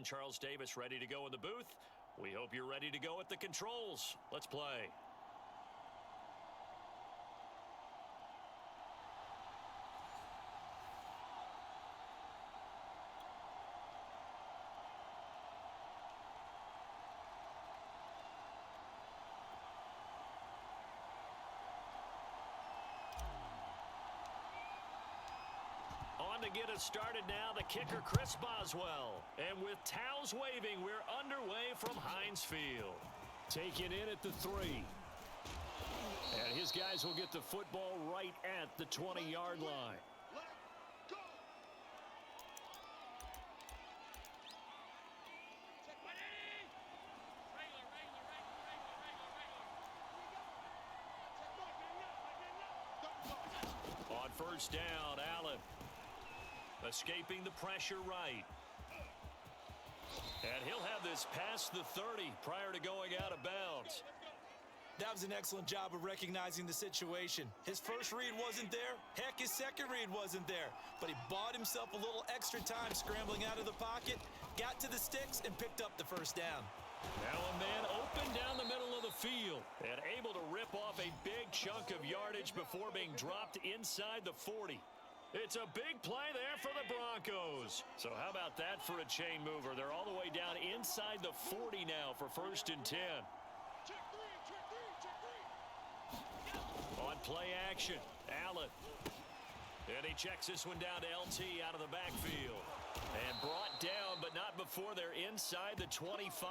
Charles Davis ready to go in the booth. We hope you're ready to go at the controls. Let's play. On to get us started now, the kicker, Chris Boswell. And with towels waving, we're underway from Heinz Field. Taken in at the 3. And his guys will get the football right at the 20-yard line. On first down, Allen. Escaping the pressure right. And he'll have this past the 30 prior to going out of bounds. That was an excellent job of recognizing the situation. His first read wasn't there. Heck, his second read wasn't there. But he bought himself a little extra time scrambling out of the pocket, got to the sticks, and picked up the first down. Now a man open down the middle of the field and able to rip off a big chunk of yardage before being dropped inside the 40. It's a big play there for the Broncos. So how about that for a chain mover? They're all the way down inside the 40 now for 1st and 10. On play action, Allen. And he checks this one down to LT out of the backfield. And brought down, but not before they're inside the 25.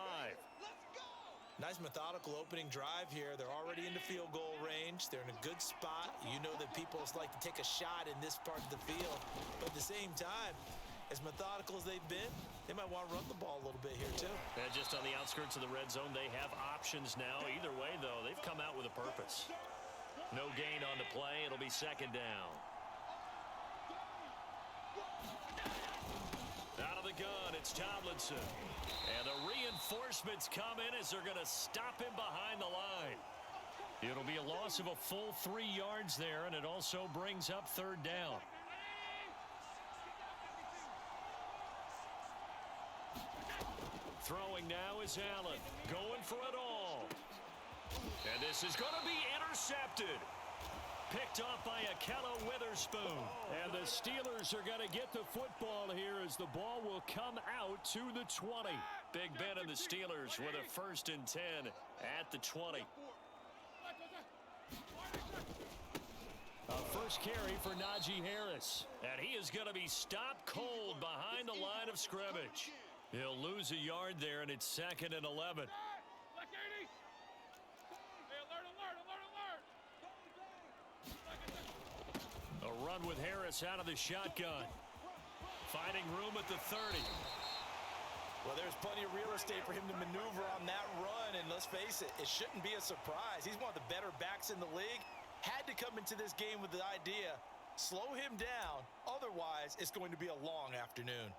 Nice methodical opening drive here. They're already into field goal range. They're in a good spot. You know that people like to take a shot in this part of the field. But at the same time, as methodical as they've been, they might want to run the ball a little bit here too. And just on the outskirts of the red zone, they have options now. Either way, though, they've come out with a purpose. No gain on the play. It'll be 2nd down. Out of the gun, it's Tomlinson. And the reinforcements come in as they're going to stop him behind the line. It'll be a loss of a full 3 yards there, and it also brings up 3rd down. Throwing now is Allen. Going for it all. And this is going to be intercepted. Picked off by Akella Witherspoon. And the Steelers are going to get the football here as the ball will come out to the 20. Big Ben and the Steelers with a 1st and 10 at the 20. A first carry for Najee Harris. And he is going to be stopped cold behind the line of scrimmage. He'll lose a yard there, and it's 2nd and 11. A run with Harris out of the shotgun. Finding room at the 30. Well, there's plenty of real estate for him to maneuver on that run, and let's face it, it shouldn't be a surprise. He's one of the better backs in the league. Had to come into this game with the idea, slow him down, otherwise it's going to be a long afternoon.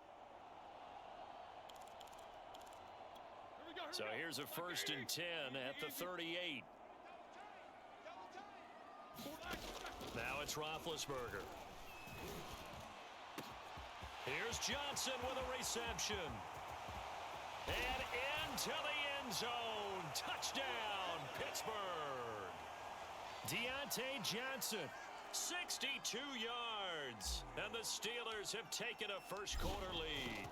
So here's a 1st and 10 at the 38. Now it's Roethlisberger. Here's Johnson with a reception. And into the end zone. Touchdown, Pittsburgh. Deontay Johnson, 62 yards. And the Steelers have taken a first-quarter lead.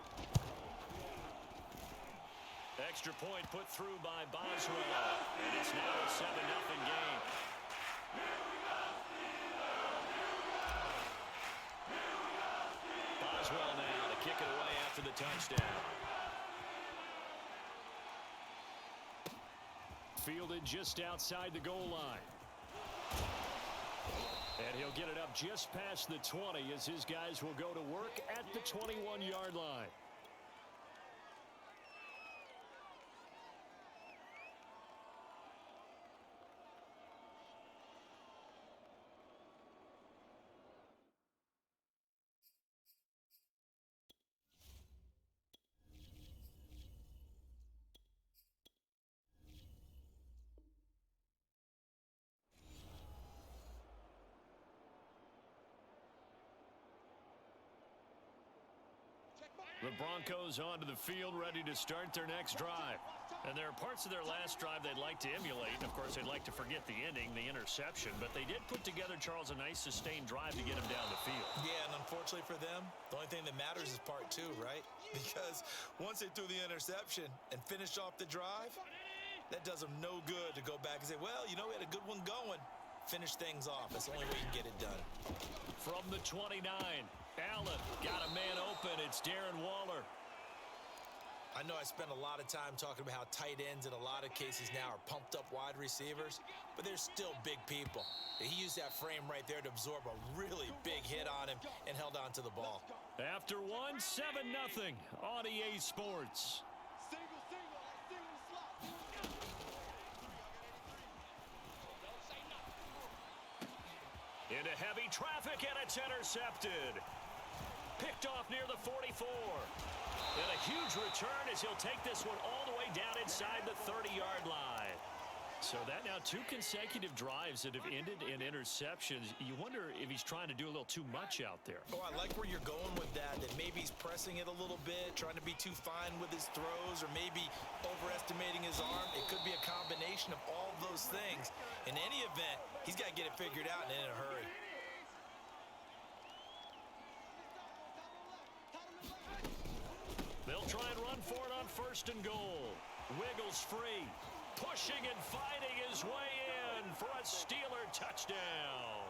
Extra point put through by Boswell. And it's now a 7-0 game. Boswell now to kick it away after the touchdown. Fielded just outside the goal line. And he'll get it up just past the 20 as his guys will go to work at the 21-yard line. The Broncos onto the field, ready to start their next drive. And there are parts of their last drive they'd like to emulate. And, of course, they'd like to forget the ending, the interception. But they did put together, Charles, a nice sustained drive to get them down the field. Yeah, and unfortunately for them, the only thing that matters is part two, right? Because once they threw the interception and finished off the drive, that does them no good to go back and say, well, you know, we had a good one going. Finish things off. That's the only way you can get it done. From the 29, Allen got a man open. It's Darren Waller. I know I spend a lot of time talking about how tight ends in a lot of cases now are pumped up wide receivers, but they're still big people. He used that frame right there to absorb a really big hit on him and held on to the ball. After one, 7-0 on EA Sports. Into heavy traffic, and it's intercepted. Picked off near the 44. And a huge return as he'll take this one all the way down inside the 30-yard line. So that now 2 consecutive drives that have ended in interceptions. You wonder if he's trying to do a little too much out there. Oh, I like where you're going with that maybe he's pressing it a little bit, trying to be too fine with his throws, or maybe overestimating his arm. It could be a combination of all of those things. In any event, he's got to get it figured out and in a hurry. They'll try and run for it on 1st and goal. Wiggles free. Pushing and fighting his way in for a Steeler touchdown.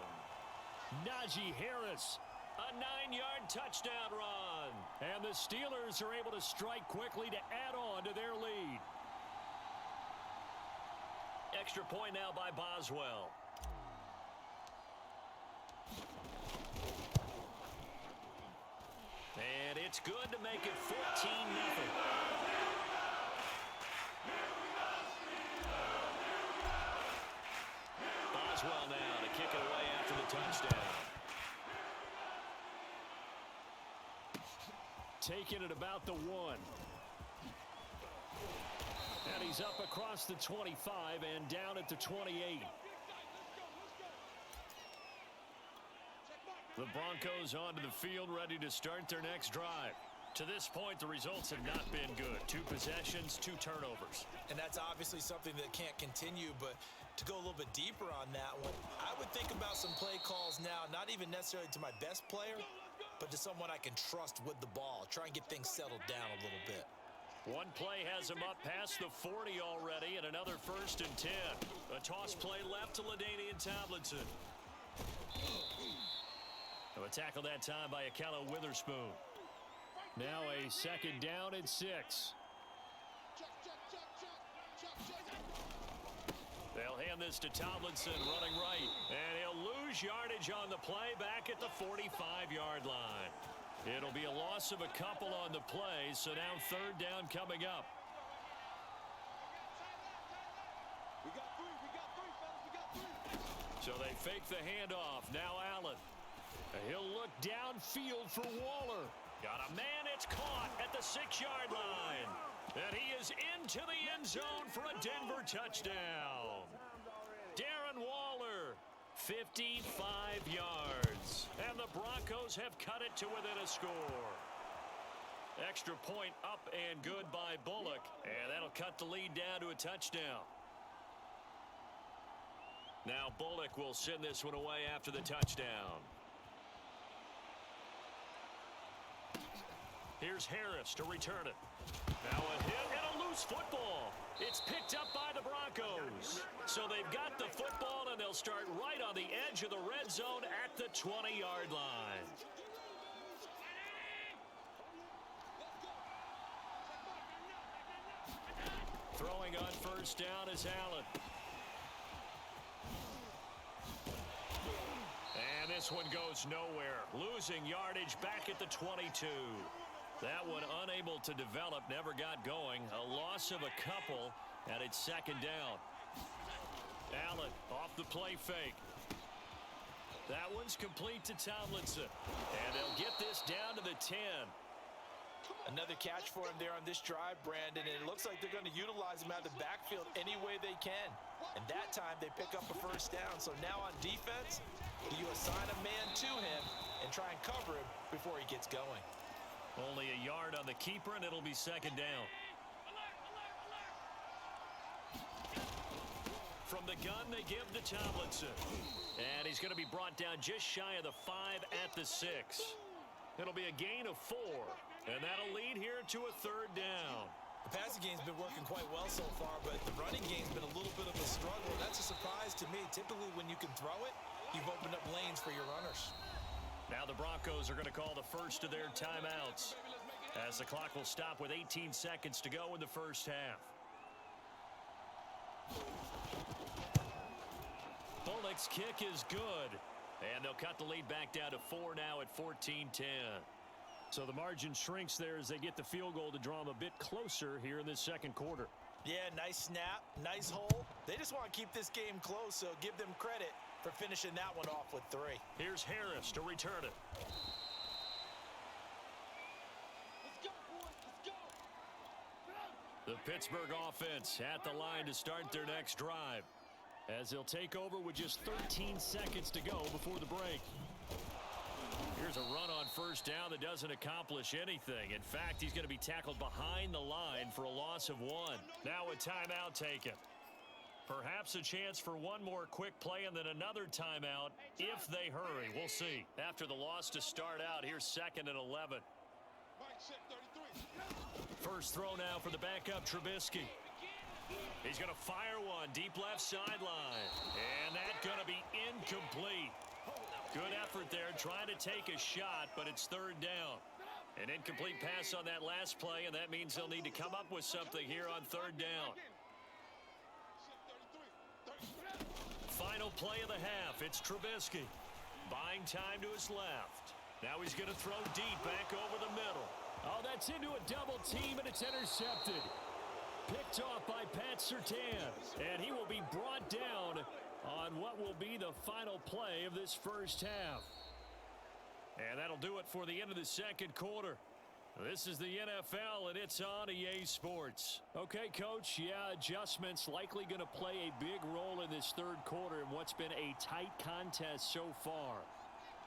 Najee Harris, a 9-yard touchdown run. And the Steelers are able to strike quickly to add on to their lead. Extra point now by Boswell. And it's good to make it 14-0. Boswell now to kick it away after the touchdown. Taking it about the 1. And he's up across the 25 and down at the 28. The Broncos onto the field, ready to start their next drive. To this point, the results have not been good. 2 possessions, 2 turnovers. And that's obviously something that can't continue, but to go a little bit deeper on that one, I would think about some play calls now, not even necessarily to my best player, but to someone I can trust with the ball. Try and get things settled down a little bit. One play has him up past the 40 already, and another 1st and 10. A toss play left to LaDainian Tomlinson. A tackle that time by Akello Witherspoon. Now a 2nd down and 6. They'll hand this to Tomlinson running right. And he'll lose yardage on the play back at the 45-yard line. It'll be a loss of a couple on the play, so now 3rd down coming up. So they fake the handoff. Now Allen. He'll look downfield for Waller. Got a man, it's caught at the 6-yard line. And he is into the end zone for a Denver touchdown. Darren Waller, 55 yards. And the Broncos have cut it to within a score. Extra point up and good by Bullock. And that'll cut the lead down to a touchdown. Now Bullock will send this one away after the touchdown. Here's Harris to return it. Now a hit and a loose football. It's picked up by the Broncos. So they've got the football, and they'll start right on the edge of the red zone at the 20-yard line. Throwing on 1st down is Allen. And this one goes nowhere. Losing yardage back at the 22. That one unable to develop, never got going. A loss of a couple, and it's 2nd down. Allen off the play fake. That one's complete to Tomlinson. And they'll get this down to the 10. Another catch for him there on this drive, Brandon, and it looks like they're going to utilize him out of the backfield any way they can. And that time they pick up a 1st down. So now on defense, you assign a man to him and try and cover him before he gets going. Only a yard on the keeper, and it'll be second down. From the gun, they give to Tomlinson. And he's going to be brought down just shy of the 5 at the 6. It'll be a gain of 4. And that'll lead here to a third down. The passing game's been working quite well so far, but the running game's been a little bit of a struggle. That's a surprise to me. Typically, when you can throw it, you've opened up lanes for your runners. Now the Broncos are going to call the first of their timeouts, as the clock will stop with 18 seconds to go in the first half. Bullock's kick is good, and they'll cut the lead back down to 4 now at 14-10. So the margin shrinks there as they get the field goal to draw them a bit closer here in this second quarter. Yeah, nice snap, nice hole. They just want to keep this game close, so give them credit for finishing that one off with 3. Here's Harris to return it. Let's go, boys. Let's go. The Pittsburgh offense at the line to start their next drive, as they'll take over with just 13 seconds to go before the break. Here's a run on first down that doesn't accomplish anything. In fact, he's going to be tackled behind the line for a loss of 1. Now a timeout taken. Perhaps a chance for one more quick play and then another timeout if they hurry. We'll see. After the loss to start out, here's 2nd and 11. First throw now for the backup Trubisky. He's going to fire one deep left sideline. And that's going to be incomplete. Good effort there trying to take a shot, but it's third down. An incomplete pass on that last play, and that means they'll need to come up with something here on third down. Final play of the half. It's Trubisky. Buying time to his left. Now he's going to throw deep back over the middle. Oh, that's into a double team, and it's intercepted. Picked off by Pat Surtain, and he will be brought down on what will be the final play of this first half. And that'll do it for the end of the second quarter. This is the NFL, and it's on EA Sports. Okay, Coach, yeah, adjustments likely going to play a big role in this third quarter in what's been a tight contest so far.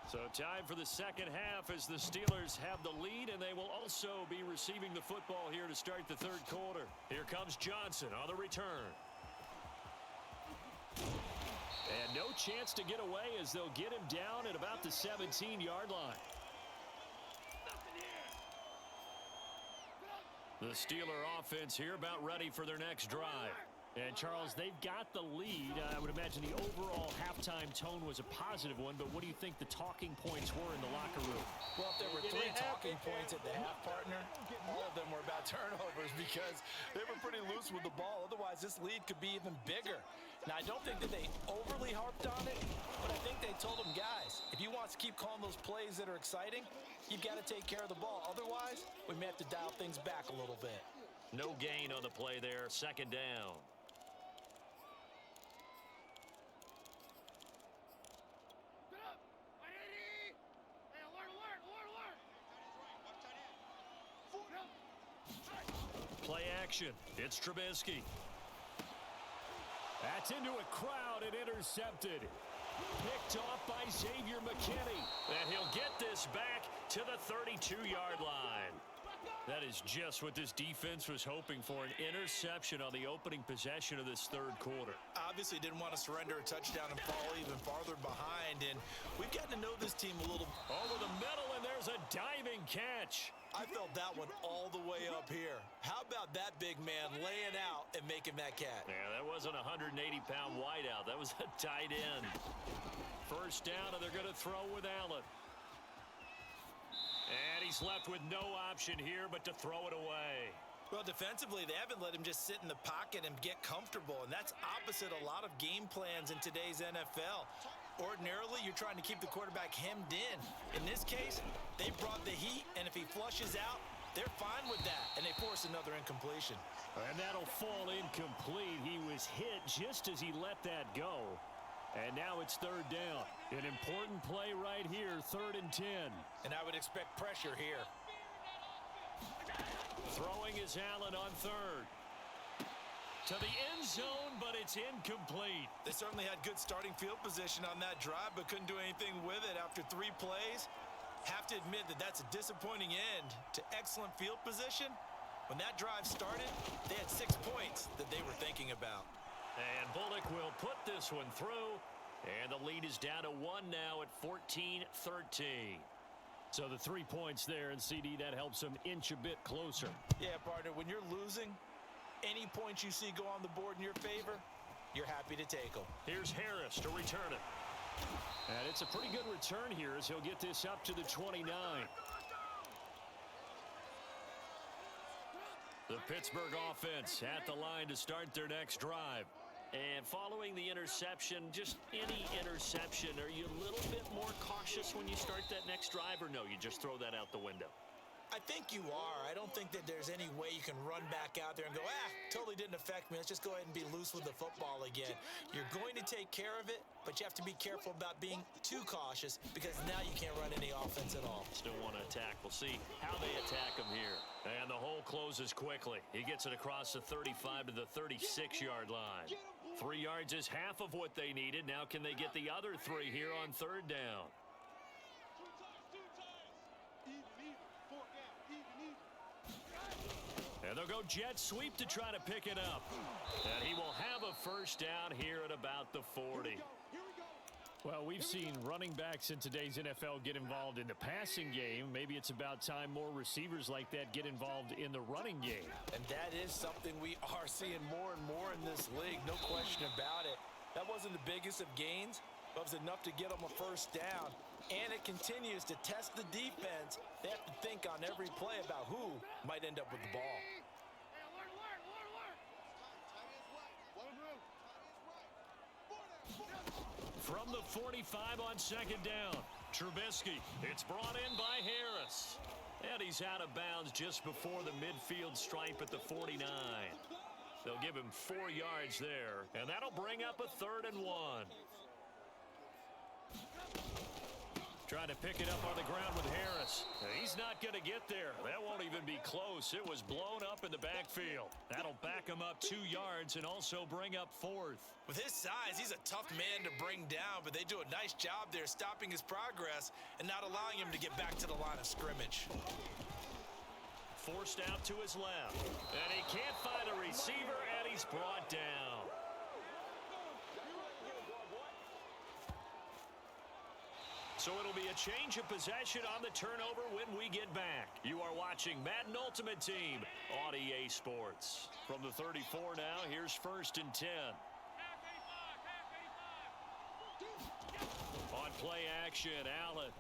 So time for the second half as the Steelers have the lead, and they will also be receiving the football here to start the third quarter. Here comes Johnson on the return. And no chance to get away as they'll get him down at about the 17-yard line. The Steeler offense here about ready for their next drive. And, Charles, they've got the lead. I would imagine the overall halftime tone was a positive one, but what do you think the talking points were in the locker room? Well, if there were 3 talking points at the half, partner, all of them were about turnovers because they were pretty loose with the ball. Otherwise, this lead could be even bigger. Now, I don't think that they overly harped on it, but I think they told them, guys, if you want to keep calling those plays that are exciting, you've got to take care of the ball. Otherwise, we may have to dial things back a little bit. No gain on the play there. Second down. Play action. It's Trubisky. That's into a crowd and intercepted. Picked off by Xavier McKinney. And he'll get this back to the 32-yard line. That is just what this defense was hoping for, an interception on the opening possession of this third quarter. Obviously didn't want to surrender a touchdown and fall even farther behind, and we've gotten to know this team a little. Over the middle, and there's a diving catch. I felt that one all the way up here. How about that big man laying out and making that catch? Yeah, that wasn't a 180-pound wideout. That was a tight end. First down, and they're going to throw with Allen. And he's left with no option here but to throw it away. Well, defensively, they haven't let him just sit in the pocket and get comfortable, and that's opposite a lot of game plans in today's NFL. Ordinarily, you're trying to keep the quarterback hemmed in. In this case, they brought the heat, and if he flushes out, they're fine with that, and they force another incompletion. And that'll fall incomplete. He was hit just as he let that go. And now it's third down. An important play right here, 3rd and 10. And I would expect pressure here. Throwing is Allen on 3rd. To the end zone, but it's incomplete. They certainly had good starting field position on that drive, but couldn't do anything with it after 3 plays. Have to admit that that's a disappointing end to excellent field position. When that drive started, they had 6 points that they were thinking about. And Bullock will put this one through. And the lead is down to 1 now at 14-13. So the 3 points there, and CD, that helps them inch a bit closer. Yeah, partner, when you're losing, any points you see go on the board in your favor, you're happy to take them. Here's Harris to return it. And it's a pretty good return here as he'll get this up to the 29. The Pittsburgh offense at the line to start their next drive. And following the interception, just any interception, are you a little bit more cautious when you start that next drive, or no, you just throw that out the window? I think you are. I don't think that there's any way you can run back out there and go, totally didn't affect me. Let's just go ahead and be loose with the football again. You're going to take care of it, but you have to be careful about being too cautious because now you can't run any offense at all. Still want to attack. We'll see how they attack him here. And the hole closes quickly. He gets it across the 35 to the 36-yard line. 3 yards is half of what they needed. Now can they get the other 3 here on third down? And they'll go jet sweep to try to pick it up. And he will have a first down here at about the 40. Well, we've seen running backs in today's NFL get involved in the passing game. Maybe it's about time more receivers like that get involved in the running game. And that is something we are seeing more and more in this league, no question about it. That wasn't the biggest of gains, but it was enough to get them a first down. And it continues to test the defense. They have to think on every play about who might end up with the ball. From the 45 on second down, Trubisky. It's brought in by Harris. And he's out of bounds just before the midfield stripe at the 49. They'll give him 4 yards there, and that'll bring up a 3rd and 1. Trying to pick it up on the ground with Harris. He's not going to get there. That won't even be close. It was blown up in the backfield. That'll back him up 2 yards and also bring up 4th. With his size, he's a tough man to bring down, but they do a nice job there stopping his progress and not allowing him to get back to the line of scrimmage. Forced out to his left. And he can't find a receiver, and he's brought down. So it'll be a change of possession on the turnover when we get back. You are watching Madden Ultimate Team on EA Sports. From the 34 now, here's 1st and 10. On play action, Allen.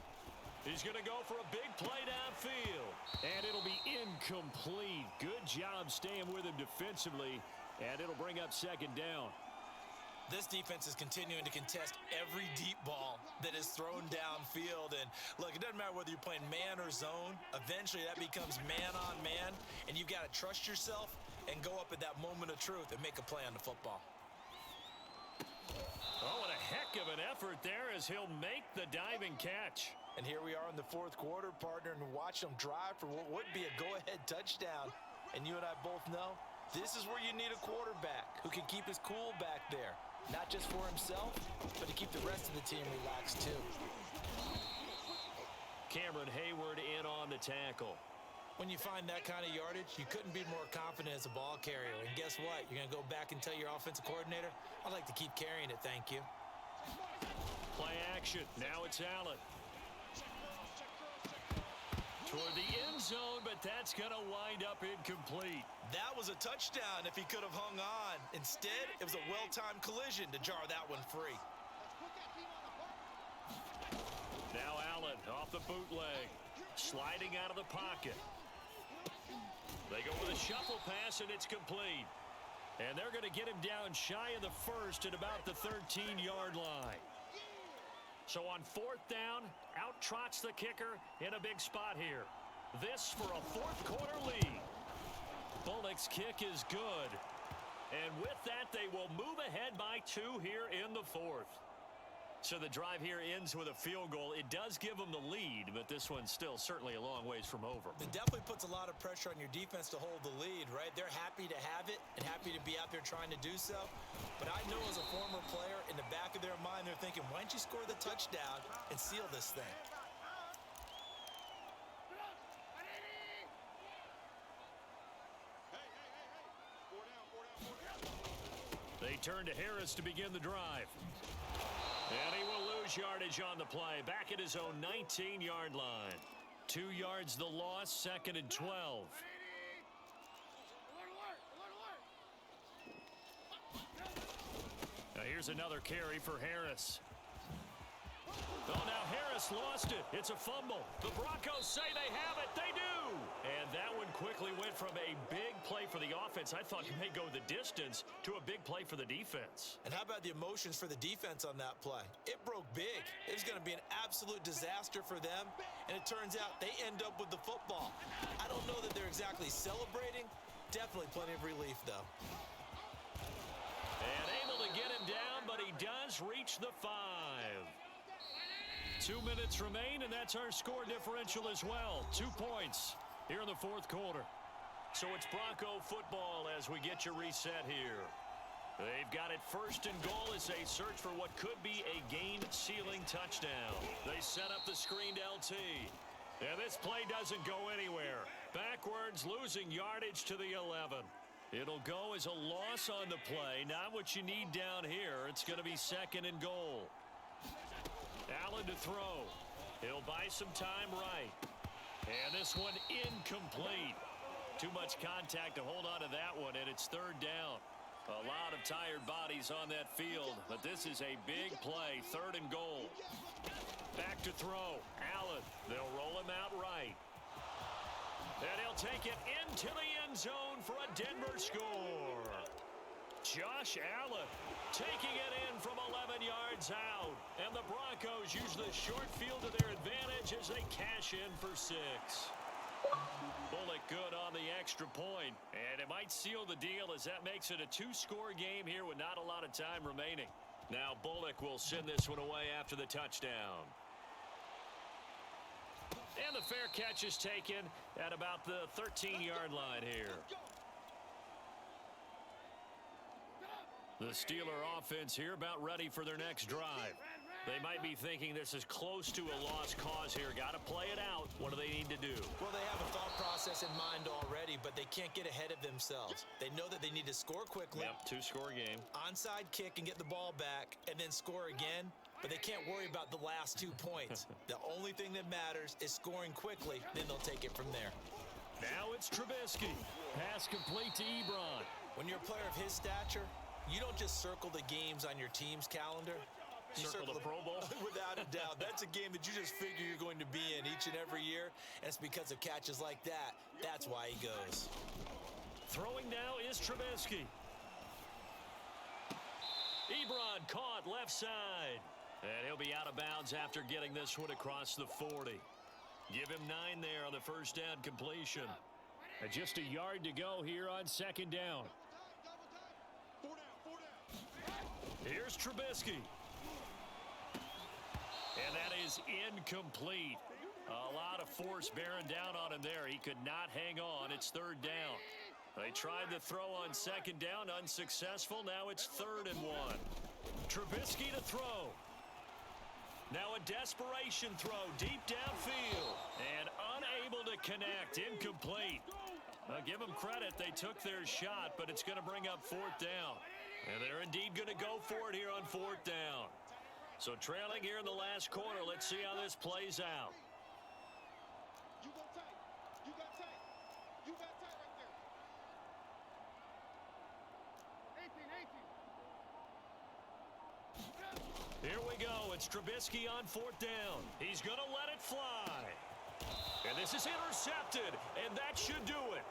He's going to go for a big play downfield. And it'll be incomplete. Good job staying with him defensively. And it'll bring up 2nd down. This defense is continuing to contest every deep ball that is thrown downfield. And look, it doesn't matter whether you're playing man or zone. Eventually, that becomes man on man. And you've got to trust yourself and go up at that moment of truth and make a play on the football. Oh, what a heck of an effort there as he'll make the diving catch. And here we are in the 4th quarter, partner, and watch them drive for what would be a go-ahead touchdown. And you and I both know this is where you need a quarterback who can keep his cool back there. Not just for himself, but to keep the rest of the team relaxed too. Cameron Hayward in on the tackle. When you find that kind of yardage, you couldn't be more confident as a ball carrier. And guess what? You're going to go back and tell your offensive coordinator, I'd like to keep carrying it, thank you. Play action. Now it's Allen. Toward the end zone, but that's going to wind up incomplete. That was a touchdown if he could have hung on. Instead, it was a well-timed collision to jar that one free. Now Allen off the bootleg, sliding out of the pocket. They go with a shuffle pass, and it's complete. And they're going to get him down shy of the 1st at about the 13-yard line. So on 4th down, out trots the kicker in a big spot here. This for a 4th quarter lead. Bullock's kick is good. And with that, they will move ahead by 2 here in the 4th. So the drive here ends with a field goal. It does give them the lead, but this one's still certainly a long ways from over. It definitely puts a lot of pressure on your defense to hold the lead, right? They're happy to have it and happy to be out there trying to do so. But I know as a former player, in the back of their mind, they're thinking, why don't you score the touchdown and seal this thing? return to Harris to begin the drive. And he will lose yardage on the play, back at his own 19-yard line. 2 yards the loss, 2nd and 12. Now here's another carry for Harris. Oh, now Harris lost it. It's a fumble. The Broncos say they have it. They do. And that one quickly went from a big play for the offense, I thought may go the distance, to a big play for the defense. And how about the emotions for the defense on that play? It broke big. It was going to be an absolute disaster for them, and it turns out they end up with the football. I don't know that they're exactly celebrating. Definitely plenty of relief, though. And able to get him down, but he does reach the 5. 2 minutes remain, and that's our score differential as well. 2 points here in the 4th quarter. So it's Bronco football as we get your reset here. They've got it 1st and goal as they search for what could be a game-sealing touchdown. They set up the screened LT. And this play doesn't go anywhere. Backwards, losing yardage to the 11. It'll go as a loss on the play. Not what you need down here. It's going to be 2nd and goal. Allen to throw. He'll buy some time right. And this one incomplete. Too much contact to hold on to that one, and it's 3rd down. A lot of tired bodies on that field, but this is a big play. 3rd and goal. Back to throw. Allen. They'll roll him out right. And he'll take it into the end zone for a Denver score. Josh Allen taking it in from 11 yards out. And the Broncos use the short field to their advantage as they cash in for 6. Bullock good on the extra point. And it might seal the deal as that makes it a 2-score game here with not a lot of time remaining. Now Bullock will send this one away after the touchdown. And the fair catch is taken at about the 13-yard line here. The Steeler offense here about ready for their next drive. They might be thinking this is close to a lost cause here. Got to play it out. What do they need to do? Well, they have a thought process in mind already, but they can't get ahead of themselves. They know that they need to score quickly. Yep, 2-score game. Onside kick and get the ball back and then score again. But they can't worry about the last 2 points. The only thing that matters is scoring quickly. Then they'll take it from there. Now it's Trubisky. Pass complete to Ebron. When you're a player of his stature, you don't just circle the games on your team's calendar. You circle the Pro Bowl? Without a doubt. That's a game that you just figure you're going to be in each and every year. And it's because of catches like that. That's why he goes. Throwing now is Trubisky. Ebron caught left side. And he'll be out of bounds after getting this one across the 40. Give him 9 there on the 1st down completion. And just a yard to go here on 2nd down. Here's Trubisky. And that is incomplete. A lot of force bearing down on him there. He could not hang on. It's 3rd down. They tried to throw on 2nd down, unsuccessful. Now it's 3rd and 1. Trubisky to throw. Now a desperation throw deep downfield. And unable to connect. Incomplete. Give them credit. They took their shot, but it's going to bring up 4th down. And they're indeed going to go for it here on 4th down. So trailing here in the last quarter. Let's see how this plays out. You go tight. You got tight. You got tight right there. 18. Here we go. It's Trubisky on 4th down. He's going to let it fly. And this is intercepted. And that should do it.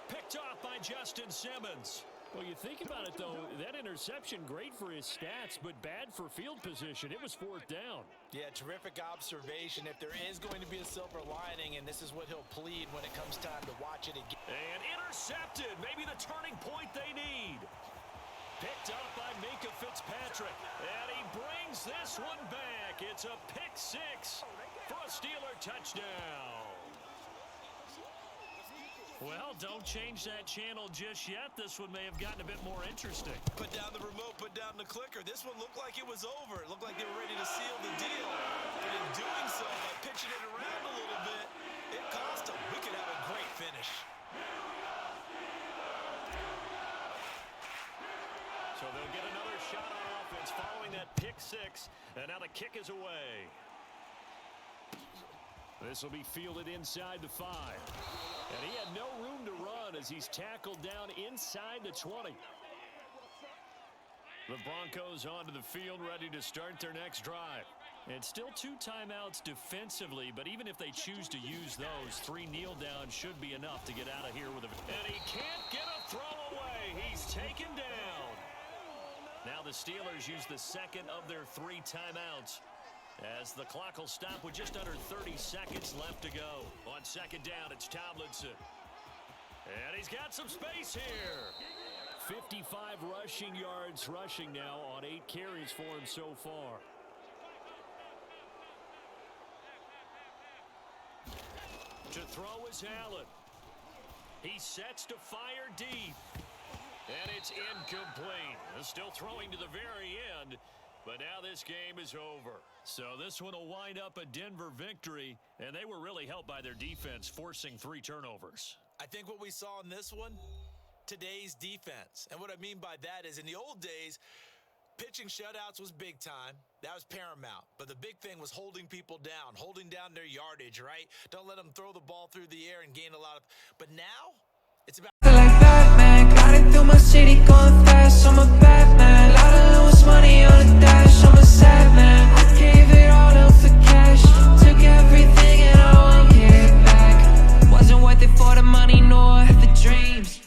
Picked off by Justin Simmons. Well, you think about it, though, that interception, great for his stats, but bad for field position. It was 4th down. Yeah, terrific observation. If there is going to be a silver lining, and this is what he'll plead when it comes time to watch it again. And intercepted. Maybe the turning point they need. Picked up by Minkah Fitzpatrick. And he brings this one back. It's a pick 6 for a Steeler touchdown. Well, don't change that channel just yet. This one may have gotten a bit more interesting. Put down the remote, put down the clicker. This one looked like it was over. It looked like they were ready to seal the deal. But in doing so, by pitching it around a little bit, it cost them. We could have a great finish. So they'll get that pick six, and now the kick is away. This will be fielded inside the 5. And he had no room to run as he's tackled down inside the 20. The Broncos onto the field, ready to start their next drive. It's still 2 timeouts defensively, but even if they choose to use those, 3 kneel downs should be enough to get out of here with a... And he can't get a throw away. He's taken down. Now the Steelers use the second of their 3 timeouts, as the clock will stop with just under 30 seconds left to go. On second down, it's Tomlinson. And he's got some space here. 55 rushing yards rushing now on 8 carries for him so far. To throw is Allen. He sets to fire deep. And it's incomplete. Still throwing to the very end. But now this game is over. So this one will wind up a Denver victory. And they were really helped by their defense, forcing 3 turnovers. I think what we saw in this one, today's defense. And what I mean by that is in the old days, pitching shutouts was big time. That was paramount. But the big thing was holding people down, holding down their yardage, right? Don't let them throw the ball through the air and gain a lot of... But now, it's about... Like Batman, gliding through my city, going fast. I'm a Batman. Lot of loose money on the dash. I'm a sad man. I gave it all up for cash. Took everything and I won't get it back. Wasn't worth it for the money nor the dreams.